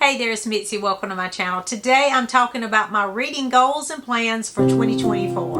Hey there, it's Mitzi. Welcome to my channel. Today I'm talking about my reading goals and plans for 2024.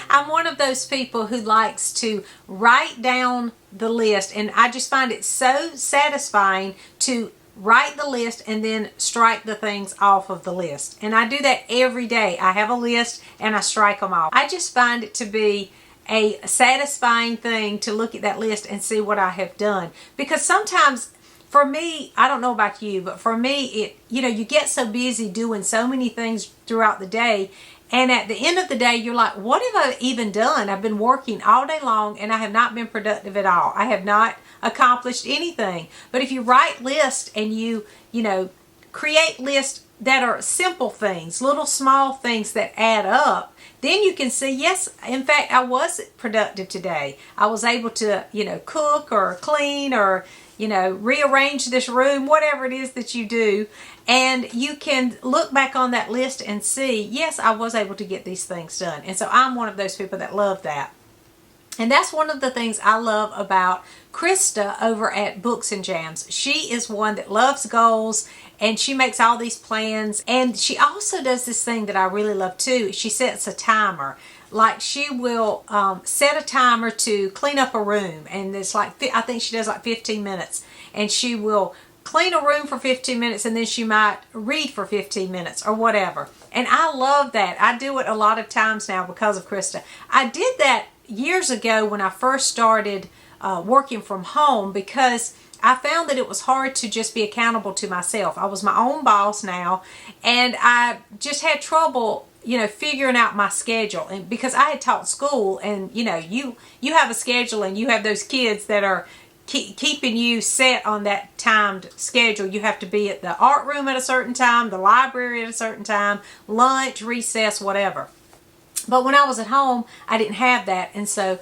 I'm one of those people who likes to write down the list, and I just find it so satisfying to write the list and then strike the things off of the list. And I do that every day. I have a list and I strike them off. I just find it to be a satisfying thing to look at that list and see what I have done. Because sometimes, for me, I don't know about you, but for me, you get so busy doing so many things throughout the day, and at the end of the day, you're like, what have I even done? I've been working all day long and I have not been productive at all. I have not accomplished anything. But if you write lists and you create lists that are simple things, little small things that add up, then you can see, yes, in fact, I was productive today. I was able to, cook or clean or, rearrange this room, whatever it is that you do. And you can look back on that list and see, yes, I was able to get these things done. And so I'm one of those people that love that. And that's one of the things I love about Krista over at Books and Jams. She is one that loves goals and she makes all these plans. And she also does this thing that I really love too. She sets a timer. Like she will set a timer to clean up a room. And it's like, I think she does like 15 minutes. And she will clean a room for 15 minutes and then she might read for 15 minutes or whatever. And I love that. I do it a lot of times now because of Krista. I did that years ago when I first started working from home because I found that it was hard to just be accountable to myself. I was my own boss now and I just had trouble figuring out my schedule. And because I had taught school and you have a schedule and you have those kids that are keeping you set on that timed schedule. You have to be at the art room at a certain time, the library at a certain time, lunch, recess, whatever. But when I was at home, I didn't have that. And so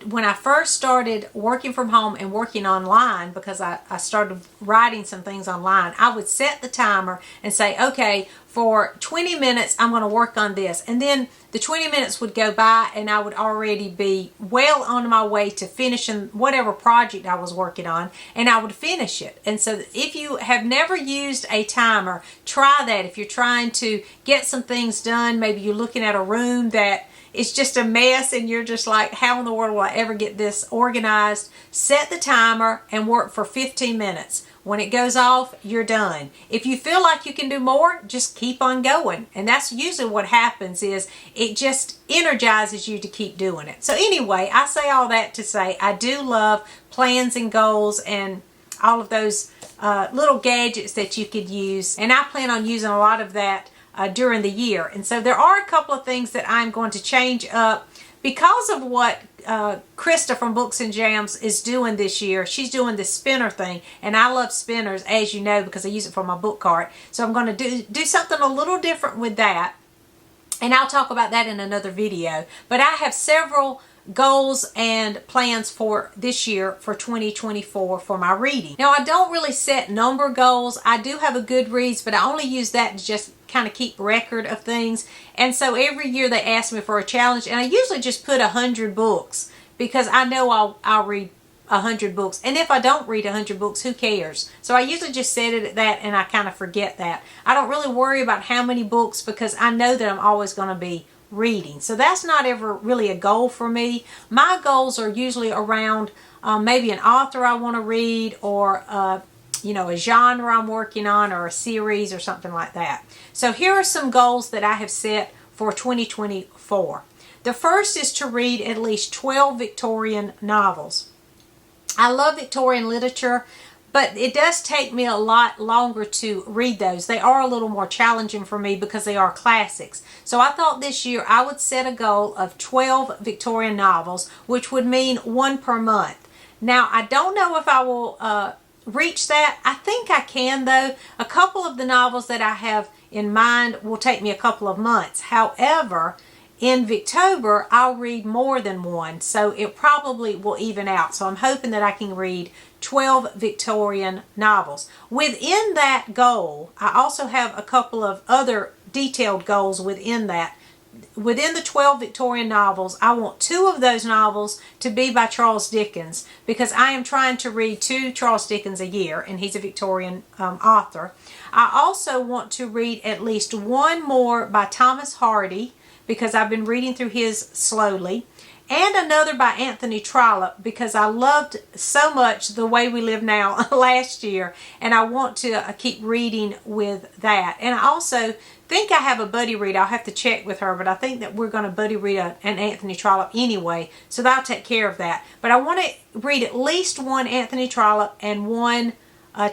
when I first started working from home and working online, because I started writing some things online, I would set the timer and say, okay, for 20 minutes, I'm going to work on this. And then the 20 minutes would go by and I would already be well on my way to finishing whatever project I was working on, and I would finish it. And so if you have never used a timer, try that. If you're trying to get some things done, maybe you're looking at a room that it's just a mess and you're just like, how in the world will I ever get this organized? Set the timer and work for 15 minutes. When it goes off, you're done. If you feel like you can do more, just keep on going. And that's usually what happens, is it just energizes you to keep doing it. So anyway, I say all that to say I do love plans and goals and all of those little gadgets that you could use. And I plan on using a lot of that during the year. And so there are a couple of things that I'm going to change up because of what Krista from Books and Jams is doing this year. She's doing this spinner thing, and I love spinners, as you know, because I use it for my book cart. So I'm going to do something a little different with that, and I'll talk about that in another video. But I have several goals and plans for this year for 2024 for my reading. Now, I don't really set number goals. I do have a Goodreads, but I only use that to just kind of keep record of things. And so every year they ask me for a challenge, and I usually just put 100 books because I know I'll read 100 books. And if I don't read 100 books, who cares? So I usually just set it at that, and I kind of forget that. I don't really worry about how many books because I know that I'm always going to be reading. So that's not ever really a goal for me. My goals are usually around maybe an author I want to read, or a genre I'm working on, or a series or something like that. So here are some goals that I have set for 2024. The first is to read at least 12 Victorian novels. I love Victorian literature, but it does take me a lot longer to read those. They are a little more challenging for me because they are classics. So I thought this year I would set a goal of 12 Victorian novels, which would mean one per month. Now, I don't know if I will reach that. I think I can, though. A couple of the novels that I have in mind will take me a couple of months. However, in Victober, I'll read more than one, so it probably will even out. So I'm hoping that I can read 12 Victorian novels. Within that goal, I also have a couple of other detailed goals within that. Within the 12 Victorian novels, I want 2 of those novels to be by Charles Dickens, because I am trying to read 2 Charles Dickens a year, and he's a Victorian author. I also want to read at least 1 more by Thomas Hardy, because I've been reading through his slowly, and another by Anthony Trollope, because I loved so much The Way We Live Now last year, and I want to keep reading with that. And I also think I have a buddy read. I'll have to check with her, but I think that we're going to buddy read an Anthony Trollope anyway, so that'll take care of that. But I want to read at least 1 Anthony Trollope and 1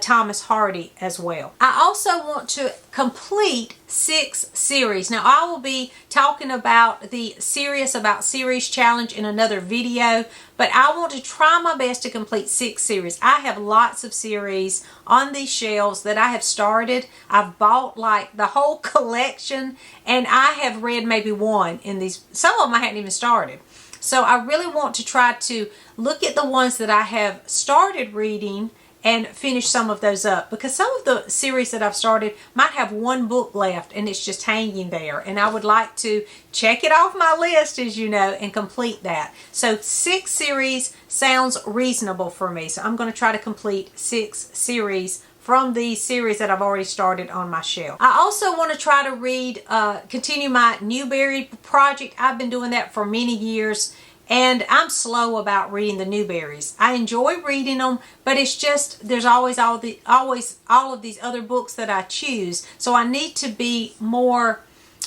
Thomas Hardy as well. I also want to complete 6 series. Now, I will be talking about the Serious About Series challenge in another video, but I want to try my best to complete 6 series. I have lots of series on these shelves that I have started. I've bought like the whole collection, and I have read maybe 1 in these. Some of them I hadn't even started. So I really want to try to look at the ones that I have started reading and finish some of those up, because some of the series that I've started might have 1 book left and it's just hanging there, and I would like to check it off my list, as you know, and complete that. So 6 series sounds reasonable for me, so I'm going to try to complete 6 series from the series that I've already started on my shelf. I also want to try to read, continue my Newbery project. I've been doing that for many years, and I'm slow about reading the Newberries. I enjoy reading them, but it's just there's always all of these other books that I choose. So I need to be more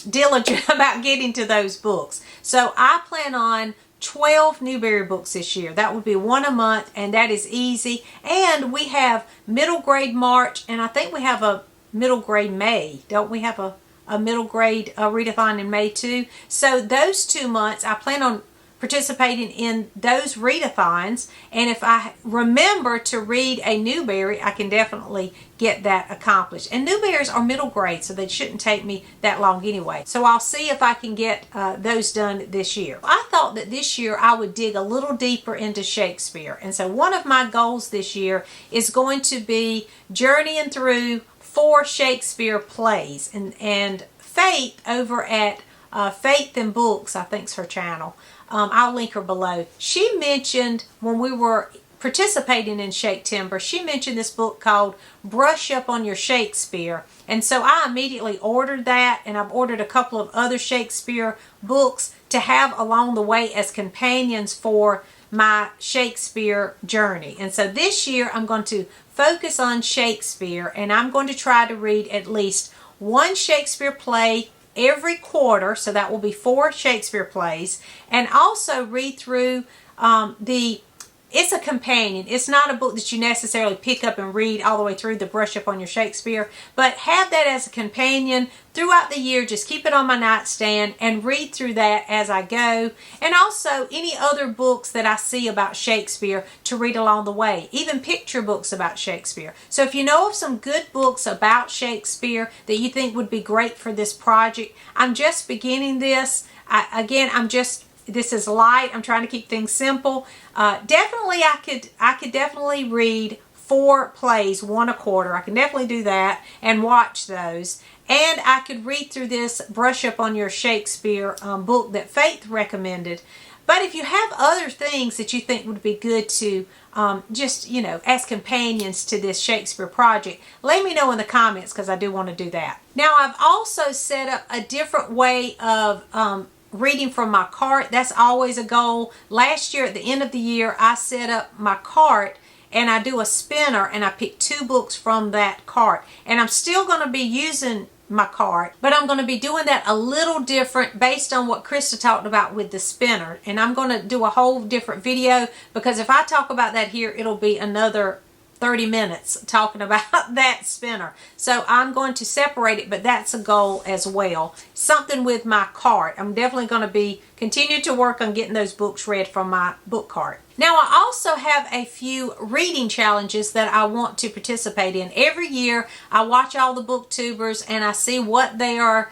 diligent about getting to those books. So I plan on 12 Newbery books this year. That would be 1 a month, and that is easy. And we have middle grade March, and I think we have a middle grade May. Don't we have a middle grade readathon in May too? So those 2 months, I plan on participating in those readathons, and if I remember to read a Newbery, I can definitely get that accomplished. And Newberries are middle grade, so they shouldn't take me that long anyway. So I'll see if I can get those done this year. I thought that this year I would dig a little deeper into Shakespeare, and so one of my goals this year is going to be journeying through 4 Shakespeare plays, and Faith over at Faith and Books, I think's her channel. I'll link her below. She mentioned when we were participating in Shake Timber, she mentioned this book called Brush Up on Your Shakespeare. And so I immediately ordered that, and I've ordered a couple of other Shakespeare books to have along the way as companions for my Shakespeare journey. And so this year I'm going to focus on Shakespeare, and I'm going to try to read at least 1 Shakespeare play every quarter, so that will be 4 Shakespeare plays, and also read through it's a companion. It's not a book that you necessarily pick up and read all the way through, the Brush Up on Your Shakespeare, but have that as a companion throughout the year. Just keep it on my nightstand and read through that as I go, and also any other books that I see about Shakespeare to read along the way, even picture books about Shakespeare. So if you know of some good books about Shakespeare that you think would be great for this project, I'm just beginning this. This is light. I'm trying to keep things simple. Definitely, I could definitely read 4 plays, 1 a quarter. I can definitely do that and watch those. And I could read through this Brush Up on Your Shakespeare book that Faith recommended. But if you have other things that you think would be good to just, as companions to this Shakespeare project, let me know in the comments, because I do want to do that. Now, I've also set up a different way of reading from my cart. That's always a goal. Last year at the end of the year, I set up my cart and I do a spinner, and I pick 2 books from that cart. And I'm still going to be using my cart, but I'm going to be doing that a little different based on what Krista talked about with the spinner. And I'm going to do a whole different video, because if I talk about that here, it'll be another 30 minutes talking about that spinner. So I'm going to separate it, but that's a goal as well. Something with my cart. I'm definitely going to continue to work on getting those books read from my book cart. Now, I also have a few reading challenges that I want to participate in. Every year I watch all the booktubers and I see what they are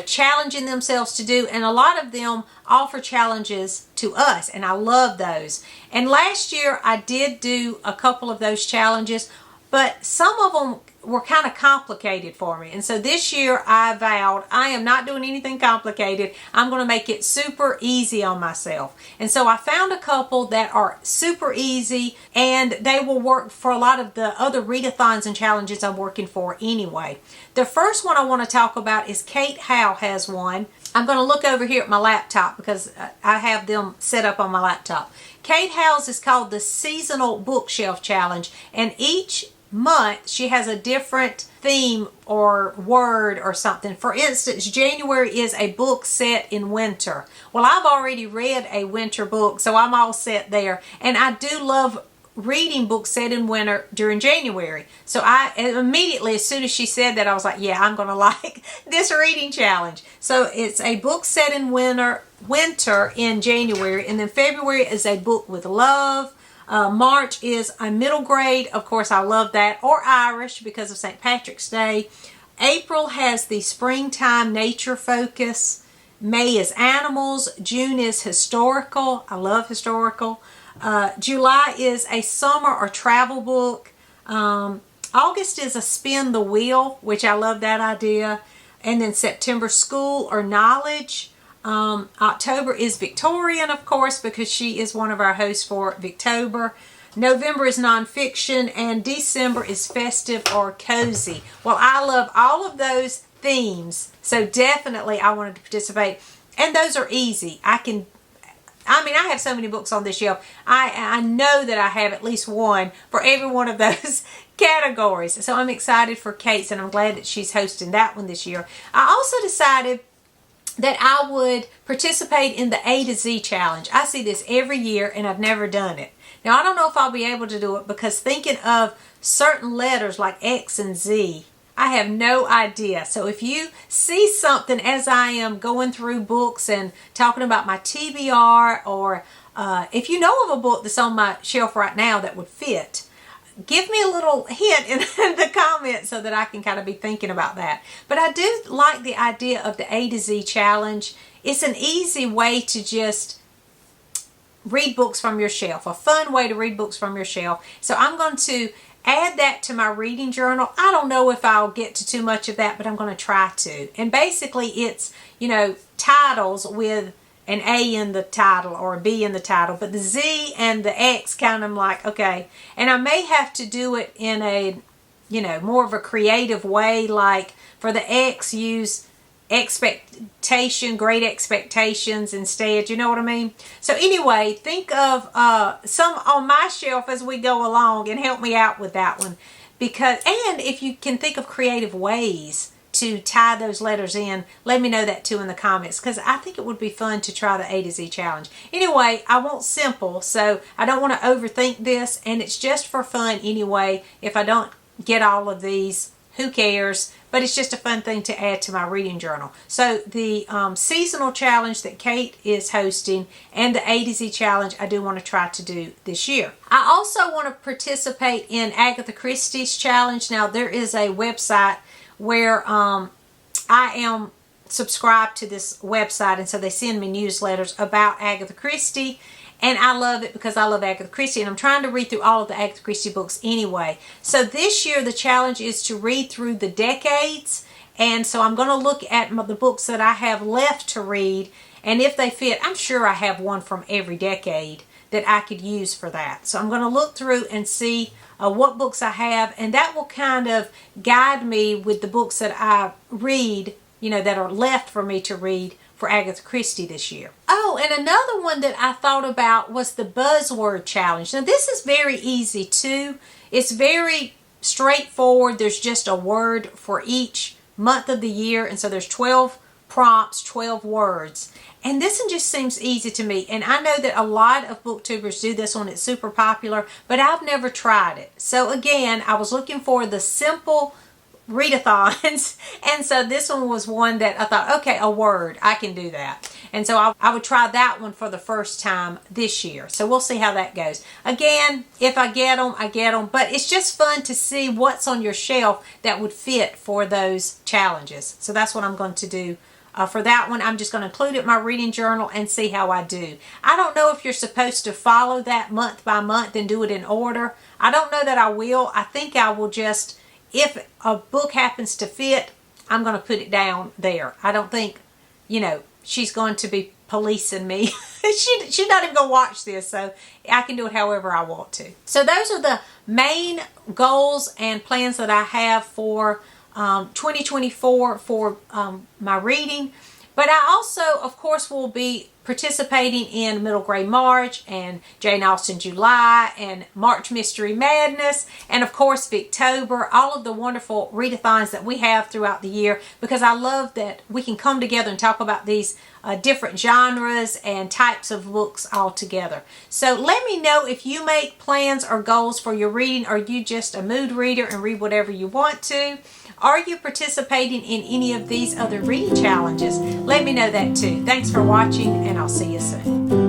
challenging themselves to do, and a lot of them offer challenges to us, and I love those. And last year I did do a couple of those challenges, but some of them were kind of complicated for me. And so this year I vowed I am not doing anything complicated. I'm going to make it super easy on myself. And so I found a couple that are super easy, and they will work for a lot of the other readathons and challenges I'm working for anyway. The first one I want to talk about is Kate Howe has one. I'm going to look over here at my laptop because I have them set up on my laptop. Kate Howe's is called the Seasonal Bookshelf Challenge, and each month she has a different theme or word or something. For instance, January is a book set in winter. Well, I've already read a winter book, so I'm all set there. And I do love reading books set in winter during January. So I immediately, as soon as she said that, I was like, yeah, I'm going to like this reading challenge. So it's a book set in winter in January, and then February is a book with love. March is a middle grade. Of course, I love that. Or Irish because of St. Patrick's Day. April has the springtime nature focus. May is animals. June is historical. I love historical. July is a summer or travel book. August is a spin the wheel, which I love that idea. And then September, school or knowledge. October is Victorian, of course, because she is one of our hosts for Victober. November is nonfiction, and December is festive or cozy. Well, I love all of those themes, so definitely I wanted to participate. And those are easy. I have so many books on this shelf. I know that I have at least one for every one of those categories. So I'm excited for Kate's, and I'm glad that she's hosting that one this year. I also decided that I would participate in the A to Z challenge. I see this every year, and I've never done it. Now, I don't know if I'll be able to do it because thinking of certain letters like X and Z, I have no idea. So if you see something as I am going through books and talking about my TBR, or if you know of a book that's on my shelf right now that would fit, give me a little hint in the comments so that I can kind of be thinking about that. But I do like the idea of the A to Z challenge. It's an easy way to just read books from your shelf, a fun way to read books from your shelf. So I'm going to add that to my reading journal. I don't know if I'll get to too much of that, but I'm going to try to. And basically it's, titles with an A in the title or a B in the title, but the Z and the X kind of like, okay. And I may have to do it in a, more of a creative way, like for the X, use expectation, great expectations instead. You know what I mean? So anyway, think of some on my shelf as we go along and help me out with that one. And if you can think of creative ways to tie those letters in, let me know that too in the comments, because I think it would be fun to try the A to Z challenge. Anyway, I want simple, so I don't want to overthink this, and it's just for fun anyway. If I don't get all of these, who cares? But it's just a fun thing to add to my reading journal. So the seasonal challenge that Kate is hosting and the A to Z challenge I do want to try to do this year. I also want to participate in Agatha Christie's challenge. Now there is a website where I am subscribed to this website, and so they send me newsletters about Agatha Christie, and I love it because I love Agatha Christie, and I'm trying to read through all of the Agatha Christie books anyway. So this year the challenge is to read through the decades, and so I'm going to look at the books that I have left to read, and if they fit, I'm sure I have one from every decade that I could use for that. So I'm going to look through and see what books I have, and that will kind of guide me with the books that I read, that are left for me to read for Agatha Christie this year. Oh, and another one that I thought about was the buzzword challenge. Now this is very easy too. It's very straightforward. There's just a word for each month of the year, and so there's 12 prompts, 12 words. And this one just seems easy to me. And I know that a lot of booktubers do this one. It's super popular, but I've never tried it. So again, I was looking for the simple readathons. And so this one was one that I thought, okay, a word, I can do that. And so I would try that one for the first time this year. So we'll see how that goes. Again, if I get them, I get them. But it's just fun to see what's on your shelf that would fit for those challenges. So that's what I'm going to do. For that one, I'm just going to include it in my reading journal and see how I do. I don't know if you're supposed to follow that month by month and do it in order. I don't know that I will. I think I will just if a book happens to fit, I'm going to put it down there. I don't think, she's going to be policing me. She's not even going to watch this, so I can do it however I want to. So those are the main goals and plans that I have for 2024 for my reading. But I also, of course, will be participating in Middle Grade March and Jane Austen July and March Mystery Madness and, of course, Victober, all of the wonderful readathons that we have throughout the year, because I love that we can come together and talk about these different genres and types of books all together. So let me know if you make plans or goals for your reading. Are you just a mood reader and read whatever you want to? Are you participating in any of these other reading challenges? Let me know that too. Thanks for watching, and I'll see you soon.